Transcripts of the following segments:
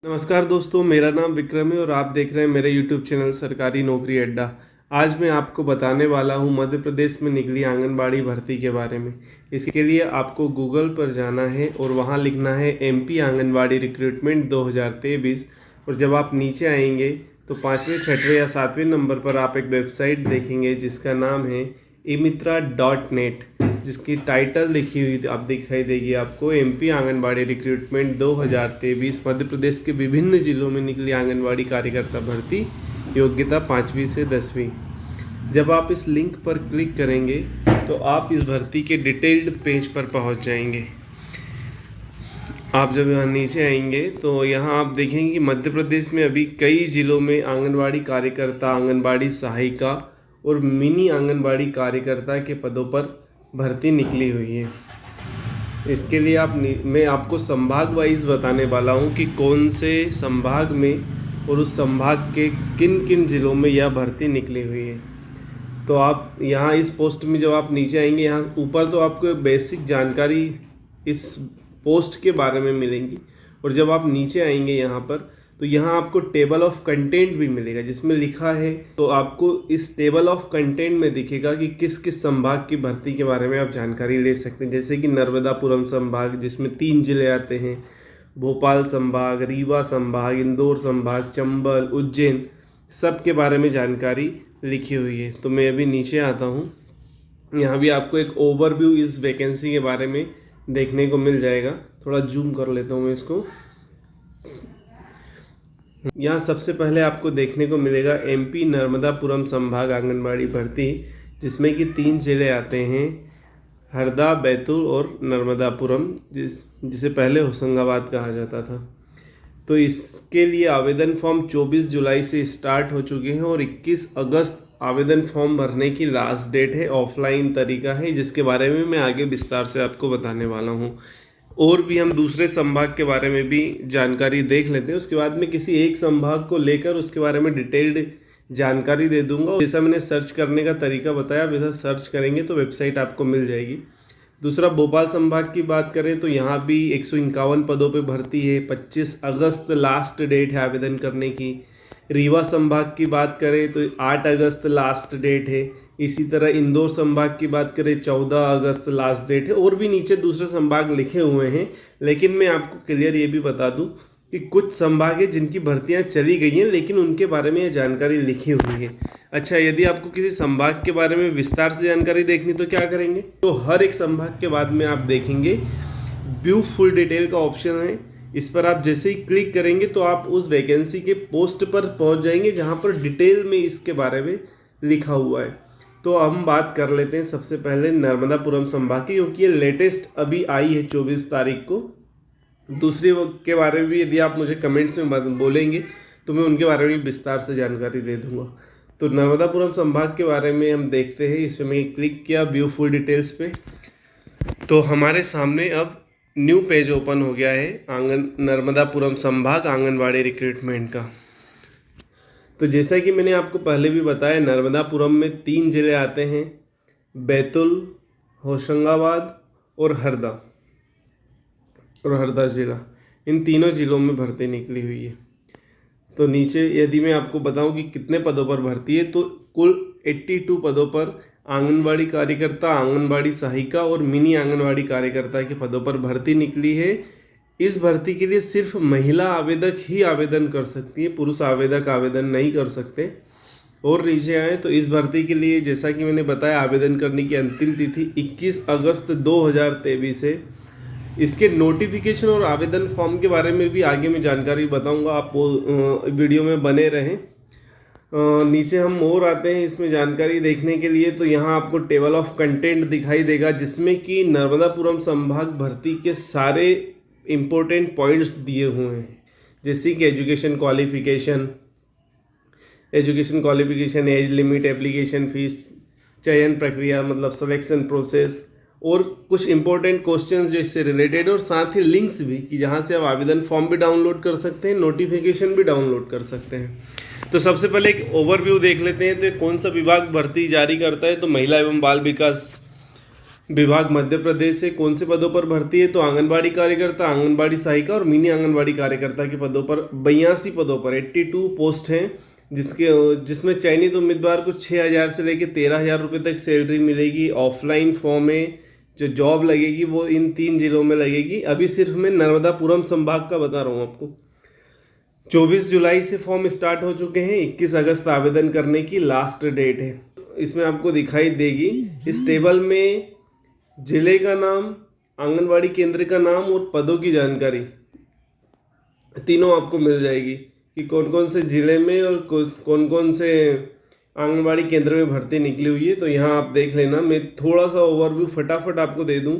नमस्कार दोस्तों, मेरा नाम विक्रम है और आप देख रहे हैं मेरे YouTube चैनल सरकारी नौकरी अड्डा। आज मैं आपको बताने वाला हूं मध्य प्रदेश में निकली आंगनबाड़ी भर्ती के बारे में। इसके लिए आपको गूगल पर जाना है और वहां लिखना है MP आंगनबाड़ी रिक्रूटमेंट 2023। और जब आप नीचे आएंगे तो 5वें 6वें या 7वें नंबर पर आप एक वेबसाइट देखेंगे जिसका नाम है imitra.net, जिसकी टाइटल लिखी हुई आप दिखाई देगी आपको MP आंगनबाड़ी रिक्रूटमेंट 2023 मध्य प्रदेश के विभिन्न जिलों में निकली आंगनबाड़ी कार्यकर्ता भर्ती, योग्यता 5वीं से 10वीं। जब आप इस लिंक पर क्लिक करेंगे तो आप इस भर्ती के डिटेल्ड पेज पर पहुंच जाएंगे। आप जब यहाँ नीचे आएंगे तो यहाँ आप देखेंगे कि मध्य प्रदेश में अभी कई जिलों में आंगनबाड़ी कार्यकर्ता, आंगनबाड़ी सहायिका और मिनी आंगनबाड़ी कार्यकर्ता के पदों पर भर्ती निकली हुई है। इसके लिए मैं आपको संभाग वाइज बताने वाला हूँ कि कौन से संभाग में और उस संभाग के किन किन जिलों में यह भर्ती निकली हुई है। तो आप यहाँ इस पोस्ट में जब आप नीचे आएंगे, यहाँ ऊपर तो आपको बेसिक जानकारी इस पोस्ट के बारे में मिलेंगी, और जब आप नीचे आएंगे यहाँ पर तो यहाँ आपको टेबल ऑफ कंटेंट भी मिलेगा जिसमें लिखा है। तो आपको इस टेबल ऑफ कंटेंट में दिखेगा कि किस किस संभाग की भर्ती के बारे में आप जानकारी ले सकते हैं। जैसे कि नर्मदापुरम संभाग, जिसमें 3 जिले आते हैं, भोपाल संभाग, रीवा संभाग, इंदौर संभाग, चंबल, उज्जैन, सब के बारे में जानकारी लिखी हुई है। तो मैं अभी नीचे आता हूँ, यहाँ भी आपको एक ओवरव्यू इस वैकेंसी के बारे में देखने को मिल जाएगा। थोड़ा जूम कर लेता हूँ मैं इसको। यहाँ सबसे पहले आपको देखने को मिलेगा MP नर्मदापुरम संभाग आंगनबाड़ी भर्ती, जिसमें कि 3 जिले आते हैं, हरदा, बैतूल और नर्मदापुरम, जिसे पहले होशंगाबाद कहा जाता था। तो इसके लिए आवेदन फॉर्म 24 जुलाई से स्टार्ट हो चुके हैं और 21 अगस्त आवेदन फॉर्म भरने की लास्ट डेट है। ऑफलाइन तरीका है, जिसके बारे में मैं आगे विस्तार से आपको बताने वाला हूँ। और भी हम दूसरे संभाग के बारे में भी जानकारी देख लेते हैं, उसके बाद में किसी एक संभाग को लेकर उसके बारे में डिटेल्ड जानकारी दे दूंगा। जैसा मैंने सर्च करने का तरीका बताया वैसा सर्च करेंगे तो वेबसाइट आपको मिल जाएगी। दूसरा, भोपाल संभाग की बात करें तो यहाँ भी 151 पदों पे भर्ती है। 25 अगस्त लास्ट डेट है आवेदन करने की। रीवा संभाग की बात करें तो 8 अगस्त लास्ट डेट है। इसी तरह इंदौर संभाग की बात करें 14 अगस्त लास्ट डेट है। और भी नीचे दूसरे संभाग लिखे हुए हैं, लेकिन मैं आपको क्लियर ये भी बता दूं कि कुछ संभाग है जिनकी भर्तियां चली गई हैं, लेकिन उनके बारे में यह जानकारी लिखी हुई है। अच्छा, यदि आपको किसी संभाग के बारे में विस्तार से जानकारी देखनी तो क्या करेंगे, तो हर एक संभाग के बाद में आप देखेंगे व्यू फुल डिटेल का ऑप्शन है। इस पर आप जैसे ही क्लिक करेंगे तो आप उस वैकेंसी के पोस्ट पर पहुंच जाएंगे जहां पर डिटेल में इसके बारे में लिखा हुआ है। तो हम बात कर लेते हैं सबसे पहले नर्मदापुरम संभाग की, क्योंकि ये लेटेस्ट अभी आई है 24 तारीख को। दूसरी के बारे में भी यदि आप मुझे कमेंट्स में बोलेंगे तो मैं उनके बारे में विस्तार से जानकारी दे दूंगा। तो नर्मदापुरम संभाग के बारे में हम देखते हैं। इस पर मैं क्लिक किया व्यू फुल डिटेल्स पे, तो हमारे सामने अब न्यू पेज ओपन हो गया है नर्मदापुरम संभाग आंगनबाड़ी रिक्रूटमेंट का। तो जैसा कि मैंने आपको पहले भी बताया, नर्मदापुरम में 3 जिले आते हैं, बैतूल, होशंगाबाद और हरदा जिला। इन तीनों जिलों में भर्ती निकली हुई है। तो नीचे यदि मैं आपको बताऊं कि कितने पदों पर भर्ती है, तो कुल 82 पदों पर आंगनबाड़ी कार्यकर्ता, आंगनबाड़ी सहायिका और मिनी आंगनबाड़ी कार्यकर्ता के पदों पर भर्ती निकली है। इस भर्ती के लिए सिर्फ महिला आवेदक ही आवेदन कर सकती है, पुरुष आवेदक आवेदन नहीं कर सकते। और नीचे आए तो इस भर्ती के लिए जैसा कि मैंने बताया, आवेदन करने की अंतिम तिथि 21 अगस्त 2023 है। इसके नोटिफिकेशन और आवेदन फॉर्म के बारे में भी आगे मैं जानकारी बताऊंगा, आप वीडियो में बने रहें। नीचे हम और आते हैं इसमें जानकारी देखने के लिए, तो यहाँ आपको टेबल ऑफ कंटेंट दिखाई देगा जिसमें कि नर्मदापुरम संभाग भर्ती के सारे इम्पोर्टेंट पॉइंट्स दिए हुए हैं, जैसे कि education qualification, age limit, application fees, चयन प्रक्रिया मतलब सिलेक्शन प्रोसेस, और कुछ इंपॉर्टेंट क्वेश्चंस जो इससे रिलेटेड, और साथ ही लिंक्स भी कि जहां से आप आवेदन फॉर्म भी डाउनलोड कर सकते हैं, नोटिफिकेशन भी डाउनलोड कर सकते हैं। तो सबसे पहले एक ओवरव्यू देख लेते हैं। तो कौन सा विभाग भर्ती जारी करता है, तो महिला एवं बाल विकास विभाग मध्य प्रदेश से कौन से पदों पर भर्ती है? तो आंगनबाड़ी कार्यकर्ता, आंगनबाड़ी सहायिका और मिनी आंगनबाड़ी कार्यकर्ता के पदों पर 82 पदों पर 82 पोस्ट हैं, जिसमें चयनित उम्मीदवार को 6,000 से लेकर 13,000 रुपये तक सैलरी मिलेगी। ऑफलाइन फॉर्म में जो जॉब लगेगी वो इन 3 जिलों में लगेगी। अभी सिर्फ मैं नर्मदापुरम संभाग का बता रहा हूँ आपको। 24 जुलाई से फॉर्म स्टार्ट हो चुके हैं। 21 अगस्त आवेदन करने की लास्ट डेट है। इसमें आपको दिखाई देगी इस टेबल में जिले का नाम, आंगनवाड़ी केंद्र का नाम और पदों की जानकारी तीनों आपको मिल जाएगी कि कौन कौन से ज़िले में और कौन कौन से आंगनवाड़ी केंद्र में भर्ती निकली हुई है। तो यहाँ आप देख लेना। मैं थोड़ा सा ओवरव्यू फटाफट आपको दे दूँ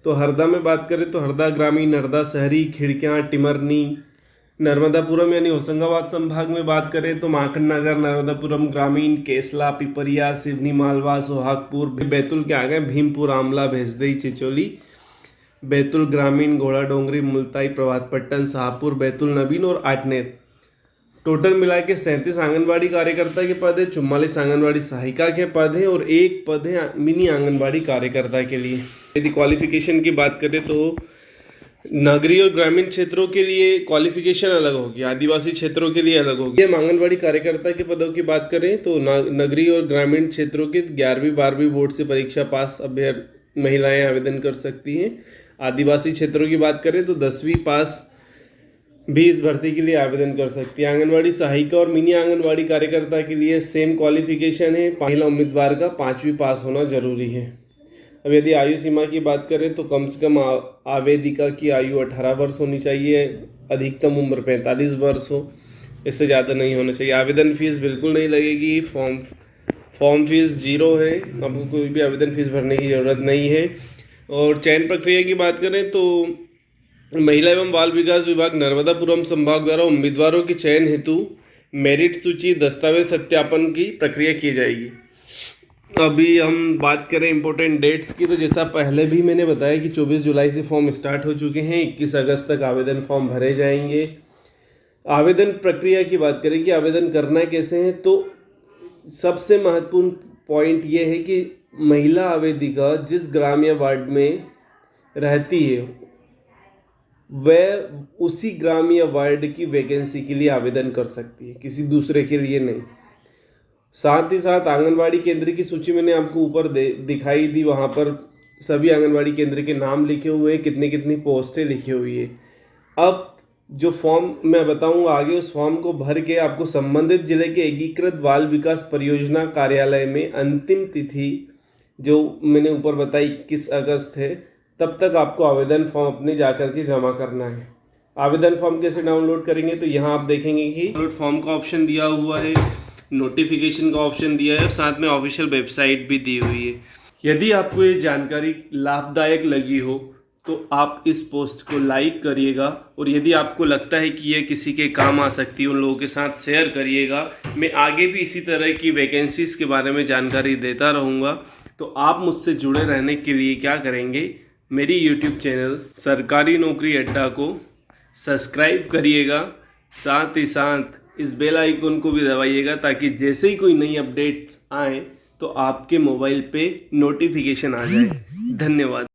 तो हरदा में बात करें तो हरदा ग्रामीण, हरदा शहरी, खिड़कियाँ, टिमरनी। नर्मदापुरम यानी होशंगाबाद संभाग में बात करें तो माखन नगर, नर्मदापुरम ग्रामीण, केसला, पिपरिया, सिवनी, मालवा, सोहागपुर। बैतूल के आ गए भीमपुर, आमला, भेजदई, चिचोली। बैतूल ग्रामीण, घोड़ा डोंगरी, मुल्ताई, प्रभातपट्टन, शाहपुर, बैतूल नवीन और आटनेर। टोटल मिला के 37 आंगनबाड़ी कार्यकर्ता के पद है, 44 आंगनबाड़ी सहायिका के पद है और 1 पद है मिनी आंगनबाड़ी कार्यकर्ता के लिए। यदि क्वालिफिकेशन की बात करें तो नगरीय और ग्रामीण क्षेत्रों के लिए क्वालिफिकेशन अलग होगी, आदिवासी क्षेत्रों के लिए अलग होगी। हम आंगनबाड़ी कार्यकर्ता के पदों की बात करें तो नगरीय और ग्रामीण क्षेत्रों के 11वीं 12वीं बोर्ड से परीक्षा पास अभ्यर्थी महिलाएं आवेदन कर सकती हैं। आदिवासी क्षेत्रों की बात करें तो 10वीं पास भी इस भर्ती के लिए आवेदन कर सकती है। आंगनबाड़ी सहायिका और मिनी आंगनबाड़ी कार्यकर्ता के लिए सेम क्वालिफिकेशन है। महिला उम्मीदवार का 5वीं पास होना जरूरी है। अब यदि आयु सीमा की बात करें तो कम से कम आवेदिका की आयु 18 वर्ष होनी चाहिए, अधिकतम उम्र 45 वर्ष हो, इससे ज़्यादा नहीं होना चाहिए। आवेदन फीस बिल्कुल नहीं लगेगी। फॉर्म फीस 0 है, आपको कोई भी आवेदन फीस भरने की ज़रूरत नहीं है। और चयन प्रक्रिया की बात करें तो महिला एवं बाल विकास विभाग नर्मदापुरम संभाग द्वारा उम्मीदवारों के चयन हेतु मेरिट सूची, दस्तावेज सत्यापन की प्रक्रिया की जाएगी। अभी हम बात करें इम्पोर्टेंट डेट्स की तो जैसा पहले भी मैंने बताया कि 24 जुलाई से फॉर्म स्टार्ट हो चुके हैं। 21 अगस्त तक आवेदन फॉर्म भरे जाएंगे। आवेदन प्रक्रिया की बात करें कि आवेदन करना कैसे है तो सबसे महत्वपूर्ण पॉइंट ये है कि महिला आवेदिका जिस ग्राम या वार्ड में रहती है वह उसी ग्राम या वार्ड की वैकेंसी के लिए आवेदन कर सकती है, किसी दूसरे के लिए नहीं। साथ ही साथ आंगनबाड़ी केंद्र की सूची मैंने आपको ऊपर दिखाई दी, वहाँ पर सभी आंगनबाड़ी केंद्र के नाम लिखे हुए हैं, कितनी कितनी पोस्टें लिखी हुई है। अब जो फॉर्म मैं बताऊंगा आगे, उस फॉर्म को भर के आपको संबंधित जिले के एकीकृत बाल विकास परियोजना कार्यालय में अंतिम तिथि जो मैंने ऊपर बताई 21 अगस्त है, तब तक आपको आवेदन फॉर्म अपने जाकर के जमा करना है। आवेदन फॉर्म कैसे डाउनलोड करेंगे तो यहाँ आप देखेंगे कि डाउनलोड फॉर्म का ऑप्शन दिया हुआ है, नोटिफिकेशन का ऑप्शन दिया है और साथ में ऑफिशियल वेबसाइट भी दी हुई है। यदि आपको ये जानकारी लाभदायक लगी हो तो आप इस पोस्ट को लाइक करिएगा और यदि आपको लगता है कि ये किसी के काम आ सकती है उन लोगों के साथ शेयर करिएगा। मैं आगे भी इसी तरह की वैकेंसीज़ के बारे में जानकारी देता रहूँगा। तो आप मुझसे जुड़े रहने के लिए क्या करेंगे, मेरी YouTube चैनल सरकारी नौकरी अड्डा को सब्सक्राइब करिएगा, साथ ही साथ इस बेल आइकन को भी दबाइएगा ताकि जैसे ही कोई नई अपडेट्स आए तो आपके मोबाइल पे नोटिफिकेशन आ जाए। धन्यवाद।